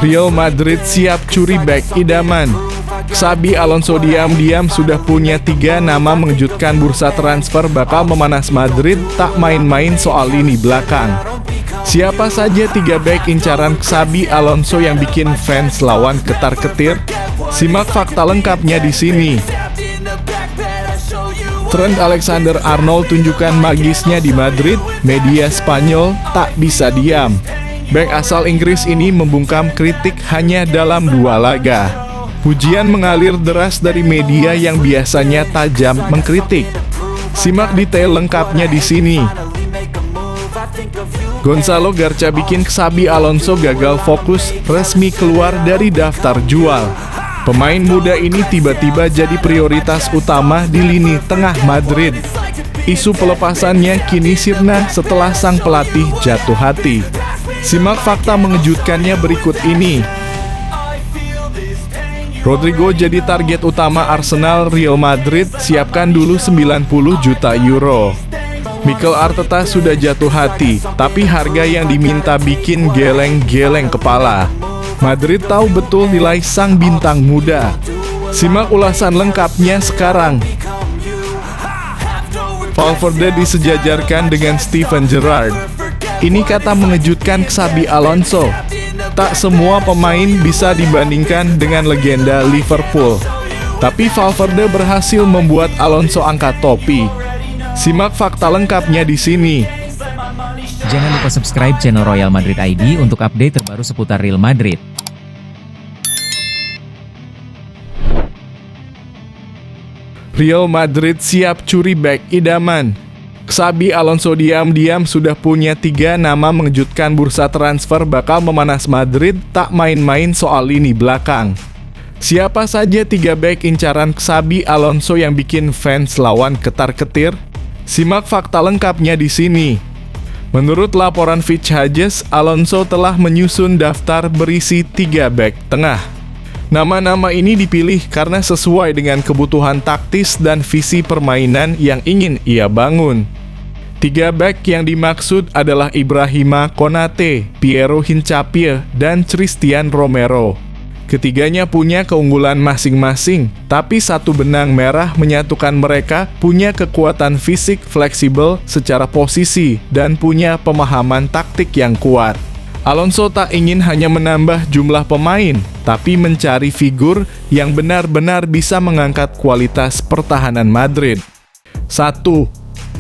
Real Madrid siap curi bek idaman. Xabi Alonso diam-diam sudah punya 3 nama mengejutkan bursa transfer bakal memanas Madrid, tak main-main soal lini belakang. Siapa saja 3 bek incaran Xabi Alonso yang bikin fans lawan ketar-ketir? Simak fakta lengkapnya di sini. Trent Alexander-Arnold tunjukkan magisnya di Madrid, media Spanyol tak bisa diam. Bek asal Inggris ini membungkam kritik hanya dalam 2 laga. Pujian mengalir deras dari media yang biasanya tajam mengkritik. Simak detail lengkapnya di sini. Gonzalo Garcia bikin Xabi Alonso gagal fokus, resmi keluar dari daftar jual. Pemain muda ini tiba-tiba jadi prioritas utama di lini tengah Madrid. Isu pelepasannya kini sirna setelah sang pelatih jatuh hati. Simak fakta mengejutkannya berikut ini. Rodrigo jadi target utama Arsenal. Real Madrid siapkan dulu 90 juta euro. Mikel Arteta sudah jatuh hati, tapi harga yang diminta bikin geleng-geleng kepala. Madrid tahu betul nilai sang bintang muda. Simak ulasan lengkapnya sekarang. Valverde disejajarkan dengan Steven Gerrard. Ini kata mengejutkan Xabi Alonso. Tak semua pemain bisa dibandingkan dengan legenda Liverpool. Tapi Valverde berhasil membuat Alonso angkat topi. Simak fakta lengkapnya di sini. Jangan lupa subscribe channel Royal Madrid ID untuk update terbaru seputar Real Madrid. Real Madrid siap curi bek idaman. Xabi Alonso diam-diam sudah punya 3 nama mengejutkan bursa transfer bakal memanas Madrid, tak main-main soal lini belakang. Siapa saja 3 bek incaran Xabi Alonso yang bikin fans lawan ketar-ketir? Simak fakta lengkapnya di sini. Menurut laporan Fitch Hughes, Alonso telah menyusun daftar berisi 3 bek tengah. Nama-nama ini dipilih karena sesuai dengan kebutuhan taktis dan visi permainan yang ingin ia bangun. 3 bek yang dimaksud adalah Ibrahima Konate, Piero Hincapié, dan Christian Romero. Ketiganya punya keunggulan masing-masing, tapi satu benang merah menyatukan mereka, punya kekuatan fisik fleksibel secara posisi dan punya pemahaman taktik yang kuat. Alonso tak ingin hanya menambah jumlah pemain, tapi mencari figur yang benar-benar bisa mengangkat kualitas pertahanan Madrid. 1.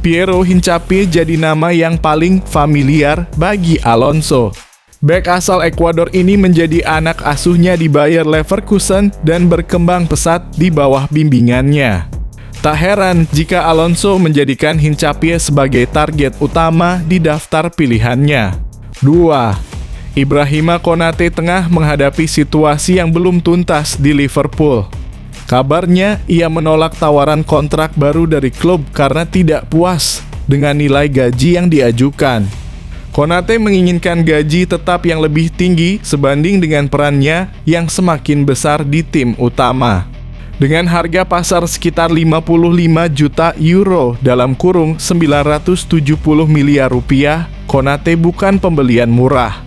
Piero Hincapié jadi nama yang paling familiar bagi Alonso. Bek asal Ekuador ini menjadi anak asuhnya di Bayer Leverkusen dan berkembang pesat di bawah bimbingannya. Tak heran jika Alonso menjadikan Hincapié sebagai target utama di daftar pilihannya. 2. Ibrahima Konate tengah menghadapi situasi yang belum tuntas di Liverpool. Kabarnya ia menolak tawaran kontrak baru dari klub karena tidak puas dengan nilai gaji yang diajukan. Konate menginginkan gaji tetap yang lebih tinggi sebanding dengan perannya yang semakin besar di tim utama. Dengan harga pasar sekitar 55 juta euro dalam kurung 970 miliar rupiah, Konate bukan pembelian murah.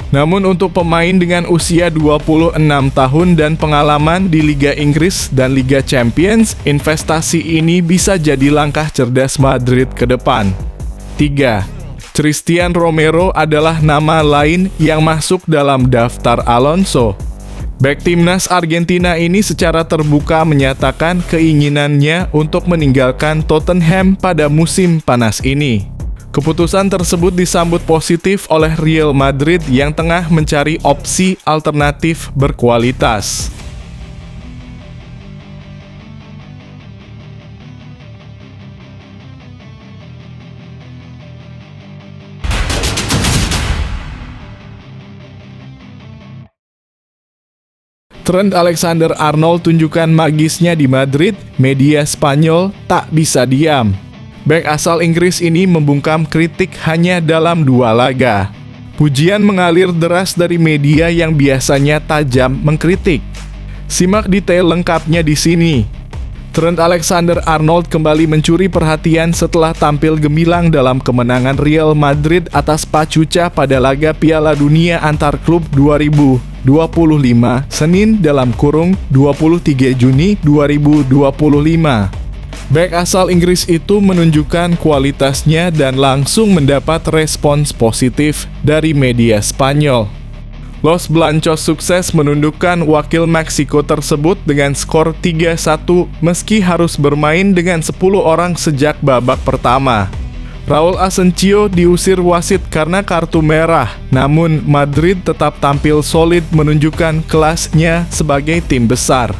Namun untuk pemain dengan usia 26 tahun dan pengalaman di Liga Inggris dan Liga Champions, investasi ini bisa jadi langkah cerdas Madrid ke depan. 3. Christian Romero adalah nama lain yang masuk dalam daftar Alonso. Bek timnas Argentina ini secara terbuka menyatakan keinginannya untuk meninggalkan Tottenham pada musim panas ini. Keputusan tersebut disambut positif oleh Real Madrid yang tengah mencari opsi alternatif berkualitas. Trent Alexander-Arnold tunjukkan magisnya di Madrid, media Spanyol tak bisa diam. Bek asal Inggris ini membungkam kritik hanya dalam 2 laga. Pujian mengalir deras dari media yang biasanya tajam mengkritik. Simak detail lengkapnya di sini. Trent Alexander-Arnold kembali mencuri perhatian setelah tampil gemilang dalam kemenangan Real Madrid atas Pachuca pada laga Piala Dunia antar klub 2022. Senin (23 Juni 2025). Bek asal Inggris itu menunjukkan kualitasnya dan langsung mendapat respons positif dari media Spanyol. Los Blancos sukses menundukkan wakil Meksiko tersebut dengan skor 3-1 meski harus bermain dengan 10 orang sejak babak pertama. Raul Asensio diusir wasit karena kartu merah, namun Madrid tetap tampil solid menunjukkan kelasnya sebagai tim besar.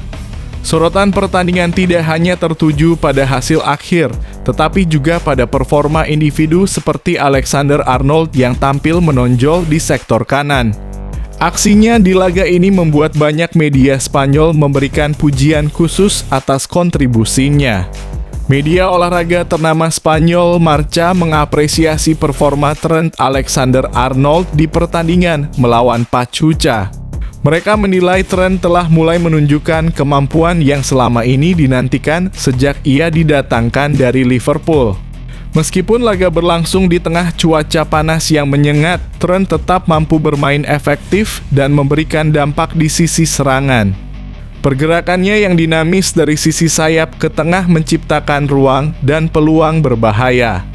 Sorotan pertandingan tidak hanya tertuju pada hasil akhir, tetapi juga pada performa individu seperti Alexander-Arnold yang tampil menonjol di sektor kanan. Aksinya di laga ini membuat banyak media Spanyol memberikan pujian khusus atas kontribusinya. Media olahraga ternama Spanyol Marca mengapresiasi performa Trent Alexander-Arnold di pertandingan melawan Pachuca. Mereka menilai Trent telah mulai menunjukkan kemampuan yang selama ini dinantikan sejak ia didatangkan dari Liverpool. Meskipun laga berlangsung di tengah cuaca panas yang menyengat, Trent tetap mampu bermain efektif dan memberikan dampak di sisi serangan. Pergerakannya yang dinamis dari sisi sayap ke tengah menciptakan ruang dan peluang berbahaya.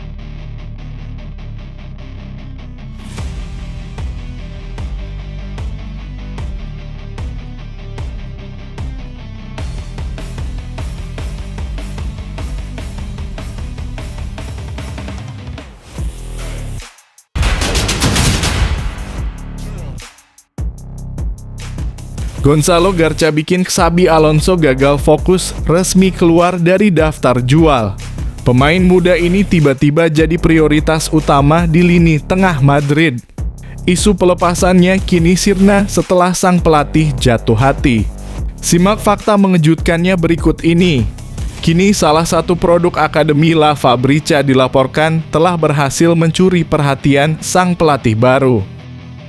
Gonzalo Garcia bikin Xabi Alonso gagal fokus, resmi keluar dari daftar jual. Pemain muda ini tiba-tiba jadi prioritas utama di lini tengah Madrid. Isu pelepasannya kini sirna setelah sang pelatih jatuh hati. Simak fakta mengejutkannya berikut ini. Kini salah satu produk Akademi La Fabrica dilaporkan telah berhasil mencuri perhatian sang pelatih baru.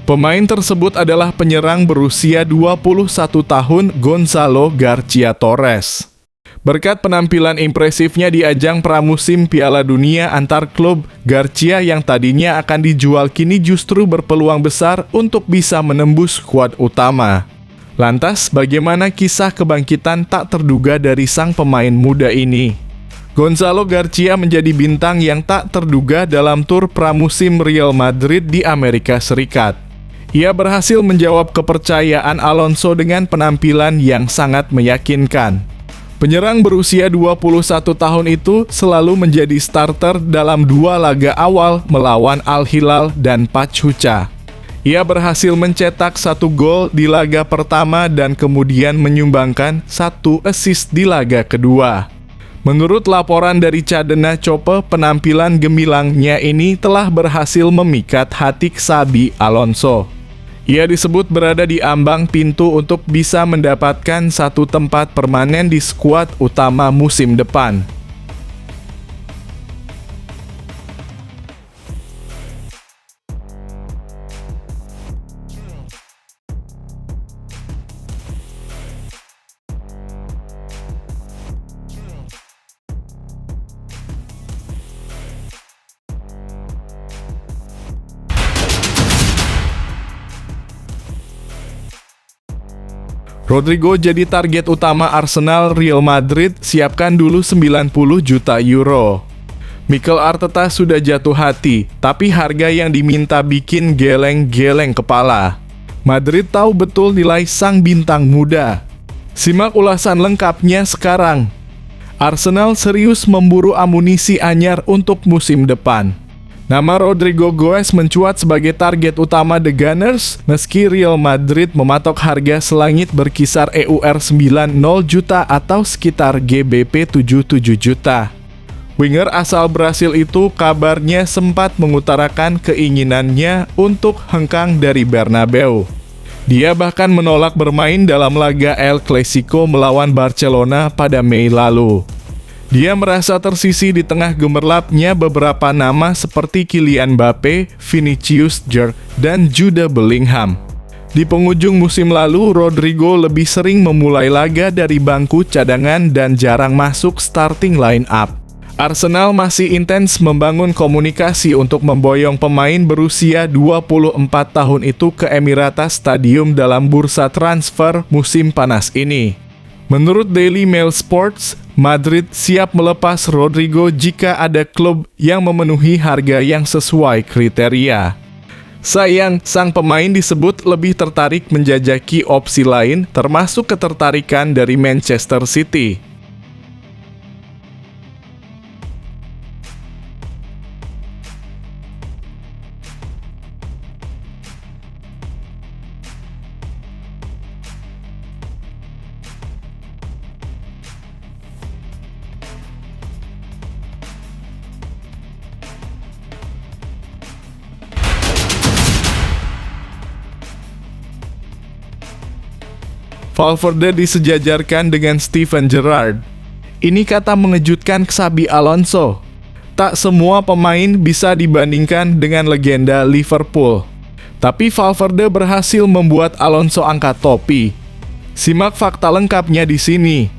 Pemain tersebut adalah penyerang berusia 21 tahun Gonzalo Garcia Torres. Berkat penampilan impresifnya di ajang pramusim Piala Dunia antar klub, Garcia yang tadinya akan dijual kini justru berpeluang besar untuk bisa menembus skuad utama. Lantas, bagaimana kisah kebangkitan tak terduga dari sang pemain muda ini? Gonzalo Garcia menjadi bintang yang tak terduga dalam tur pramusim Real Madrid di Amerika Serikat. Ia berhasil menjawab kepercayaan Alonso dengan penampilan yang sangat meyakinkan. Penyerang berusia 21 tahun itu selalu menjadi starter dalam 2 laga awal melawan Al Hilal dan Pachuca. Ia berhasil mencetak 1 gol di laga pertama dan kemudian menyumbangkan 1 assist di laga kedua. Menurut laporan dari Cadena Cope, penampilan gemilangnya ini telah berhasil memikat hati Xabi Alonso. Ia disebut berada di ambang pintu untuk bisa mendapatkan satu tempat permanen di skuad utama musim depan. Rodrigo jadi target utama Arsenal. Real Madrid siapkan dulu 90 juta euro. Mikel Arteta sudah jatuh hati, tapi harga yang diminta bikin geleng-geleng kepala. Madrid tahu betul nilai sang bintang muda. Simak ulasan lengkapnya sekarang. Arsenal serius memburu amunisi anyar untuk musim depan. Nama Rodrigo Goes mencuat sebagai target utama The Gunners, meski Real Madrid mematok harga selangit berkisar EUR 90 juta atau sekitar GBP 77 juta. Winger asal Brasil itu kabarnya sempat mengutarakan keinginannya untuk hengkang dari Bernabeu. Dia bahkan menolak bermain dalam laga El Clasico melawan Barcelona pada Mei lalu. Dia merasa tersisih di tengah gemerlapnya beberapa nama seperti Kylian Mbappe, Vinicius Junior, dan Jude Bellingham. Di penghujung musim lalu, Rodrigo lebih sering memulai laga dari bangku cadangan dan jarang masuk starting line up. Arsenal masih intens membangun komunikasi untuk memboyong pemain berusia 24 tahun itu ke Emirates Stadium dalam bursa transfer musim panas ini. Menurut Daily Mail Sports, Madrid siap melepas Rodrigo jika ada klub yang memenuhi harga yang sesuai kriteria. Sayang, sang pemain disebut lebih tertarik menjajaki opsi lain, termasuk ketertarikan dari Manchester City. Valverde disejajarkan dengan Steven Gerrard. Ini kata mengejutkan Xabi Alonso. Tak semua pemain bisa dibandingkan dengan legenda Liverpool. Tapi Valverde berhasil membuat Alonso angkat topi. Simak fakta lengkapnya di sini.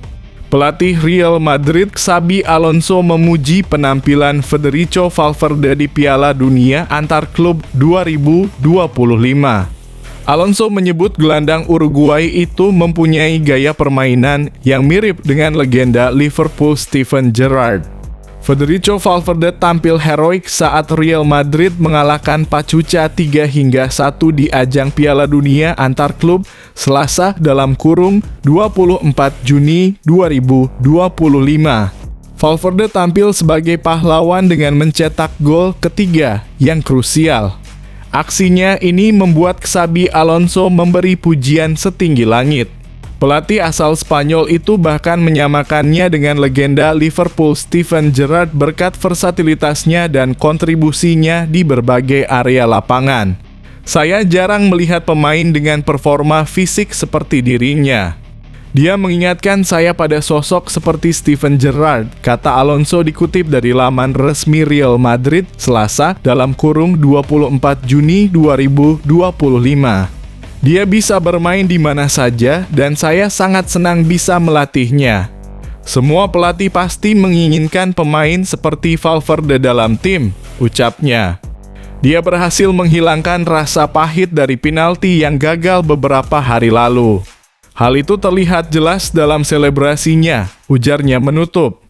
Pelatih Real Madrid Xabi Alonso memuji penampilan Federico Valverde di Piala Dunia antar klub 2025. Alonso menyebut gelandang Uruguay itu mempunyai gaya permainan yang mirip dengan legenda Liverpool Steven Gerrard. Federico Valverde tampil heroik saat Real Madrid mengalahkan Pachuca 3-1 di ajang Piala Dunia antar klub Selasa (24 Juni 2025). Valverde tampil sebagai pahlawan dengan mencetak gol ketiga yang krusial. Aksinya ini membuat Xabi Alonso memberi pujian setinggi langit. Pelatih asal Spanyol itu bahkan menyamakannya dengan legenda Liverpool Steven Gerrard berkat versatilitasnya dan kontribusinya di berbagai area lapangan. Saya jarang melihat pemain dengan performa fisik seperti dirinya. Dia mengingatkan saya pada sosok seperti Steven Gerrard, kata Alonso dikutip dari laman resmi Real Madrid Selasa (24 Juni 2025). Dia bisa bermain di mana saja dan saya sangat senang bisa melatihnya. Semua pelatih pasti menginginkan pemain seperti Valverde dalam tim, ucapnya. Dia berhasil menghilangkan rasa pahit dari penalti yang gagal beberapa hari lalu. Hal itu terlihat jelas dalam selebrasinya, ujarnya menutup.